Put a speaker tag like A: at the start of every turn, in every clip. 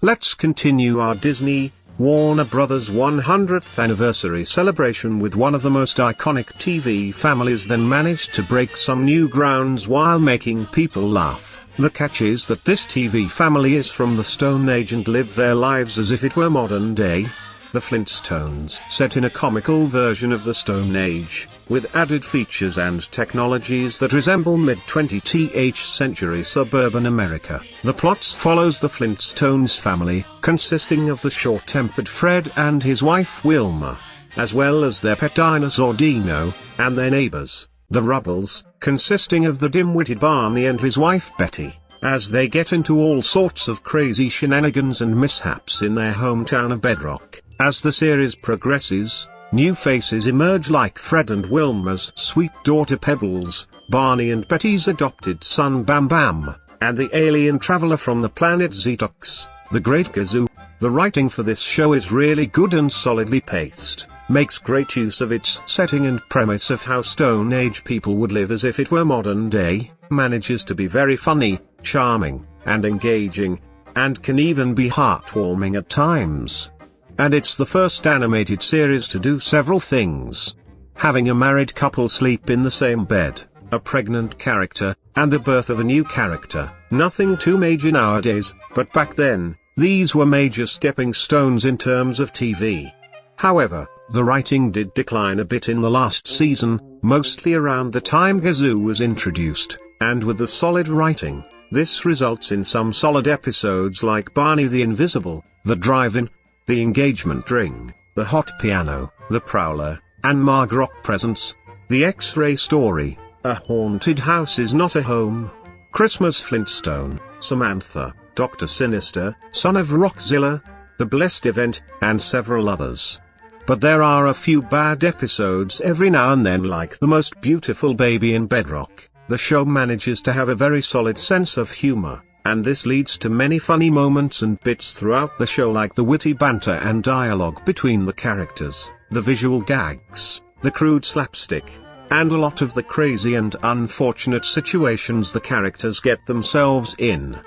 A: Let's continue our Disney, Warner Brothers 100th anniversary celebration with one of the most iconic TV families, then managed to break some new grounds while making people laugh. The catch is that this TV family is from the Stone Age and live their lives as if it were modern day. The Flintstones, set in a comical version of the Stone Age, with added features and technologies that resemble mid-20th century suburban America. The plot follows the Flintstones family, consisting of the short-tempered Fred and his wife Wilma, as well as their pet dinosaur Dino, and their neighbors, the Rubbles, consisting of the dim-witted Barney and his wife Betty, as they get into all sorts of crazy shenanigans and mishaps in their hometown of Bedrock. As the series progresses, new faces emerge like Fred and Wilma's sweet daughter Pebbles, Barney and Betty's adopted son Bam Bam, and the alien traveler from the planet Zetox, the Great Gazoo. The writing for this show is really good and solidly paced, makes great use of its setting and premise of how Stone Age people would live as if it were modern day, manages to be very funny, charming, and engaging, and can even be heartwarming at times. And it's the first animated series to do several things. Having a married couple sleep in the same bed, a pregnant character, and the birth of a new character. Nothing too major nowadays, but back then, these were major stepping stones in terms of TV. However, the writing did decline a bit in the last season, mostly around the time Gazoo was introduced, and with the solid writing, this results in some solid episodes like Barney the Invisible, The Drive-In, The Engagement Ring, The Hot Piano, The Prowler, and Margrock Presents, The X-Ray Story, A Haunted House Is Not a Home, Christmas Flintstone, Samantha, Dr. Sinister, Son of Rockzilla, The Blessed Event, and several others. But there are a few bad episodes every now and then, like The Most Beautiful Baby in Bedrock. The show manages to have a very solid sense of humor, and this leads to many funny moments and bits throughout the show, like the witty banter and dialogue between the characters, the visual gags, the crude slapstick, and a lot of the crazy and unfortunate situations the characters get themselves in.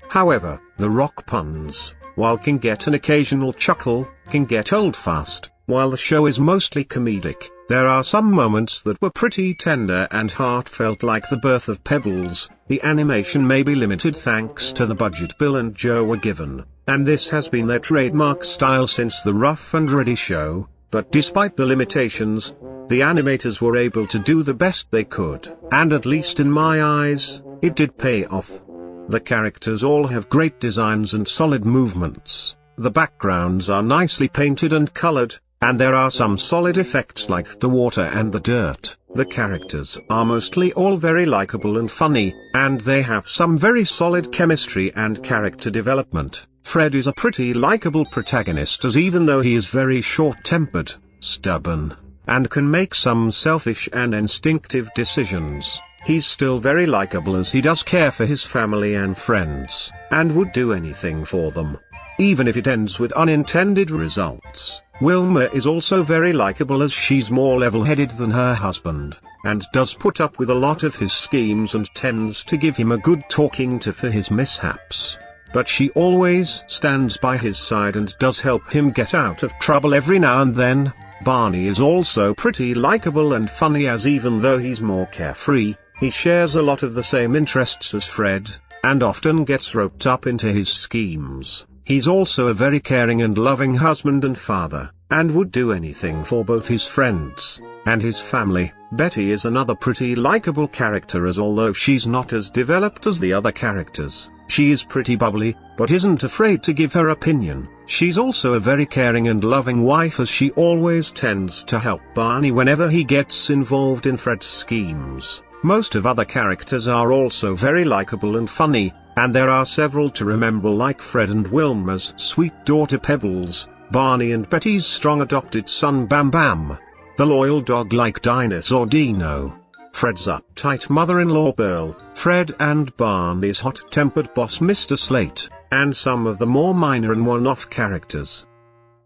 A: However, the rock puns, while can get an occasional chuckle, can get old fast. While the show is mostly comedic, there are some moments that were pretty tender and heartfelt, like the birth of Pebbles. The animation may be limited thanks to the budget Bill and Joe were given, and this has been their trademark style since the Rough and Ready show, but despite the limitations, the animators were able to do the best they could, and at least in my eyes, it did pay off. The characters all have great designs and solid movements, the backgrounds are nicely painted and colored, and there are some solid effects like the water and the dirt. The characters are mostly all very likable and funny, and they have some very solid chemistry and character development. Fred is a pretty likable protagonist, as even though he is very short-tempered, stubborn, and can make some selfish and instinctive decisions, he's still very likable as he does care for his family and friends, and would do anything for them, even if it ends with unintended results. Wilma is also very likable as she's more level-headed than her husband, and does put up with a lot of his schemes and tends to give him a good talking to for his mishaps. But she always stands by his side and does help him get out of trouble every now and then. Barney is also pretty likable and funny, as even though he's more carefree, he shares a lot of the same interests as Fred, and often gets roped up into his schemes. He's also a very caring and loving husband and father, and would do anything for both his friends and his family. Betty is another pretty likable character, as although she's not as developed as the other characters, she is pretty bubbly, but isn't afraid to give her opinion. She's also a very caring and loving wife, as she always tends to help Barney whenever he gets involved in Fred's schemes. Most of other characters are also very likable and funny, and there are several to remember, like Fred and Wilma's sweet daughter Pebbles, Barney and Betty's strong adopted son Bam Bam, the loyal dog-like dinosaur Dino, Fred's uptight mother-in-law Pearl, Fred and Barney's hot-tempered boss Mr. Slate, and some of the more minor and one-off characters.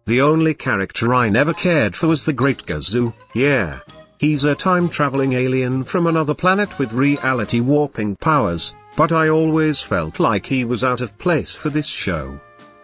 A: The only character I never cared for was the Great Gazoo. Yeah, he's a time-traveling alien from another planet with reality warping powers, but I always felt like he was out of place for this show.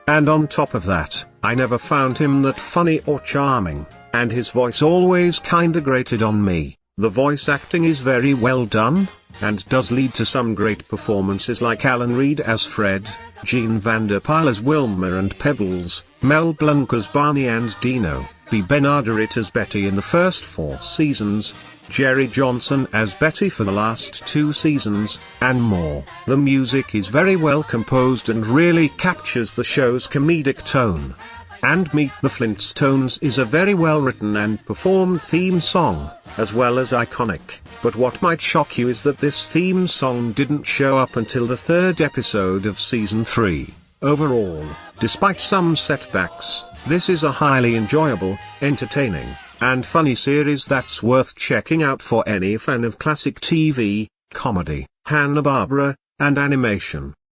A: And on top of that, I never found him that funny or charming, and his voice always kinda grated on me. The voice acting is very well done, and does lead to some great performances like Alan Reed as Fred, Jean Vanderpyle as Wilma and Pebbles, Mel Blanc as Barney and Dino, B. Benaderet as Betty in the first 4 seasons, Jerry Johnson as Betty for the last 2 seasons, and more. The music is very well composed and really captures the show's comedic tone. And Meet the Flintstones is a very well written and performed theme song, as well as iconic. But what might shock you is that this theme song didn't show up until the 3rd episode of season 3. Overall, despite some setbacks, this is a highly enjoyable, entertaining, and funny series that's worth checking out for any fan of classic TV, comedy, Hanna-Barbera, and animation.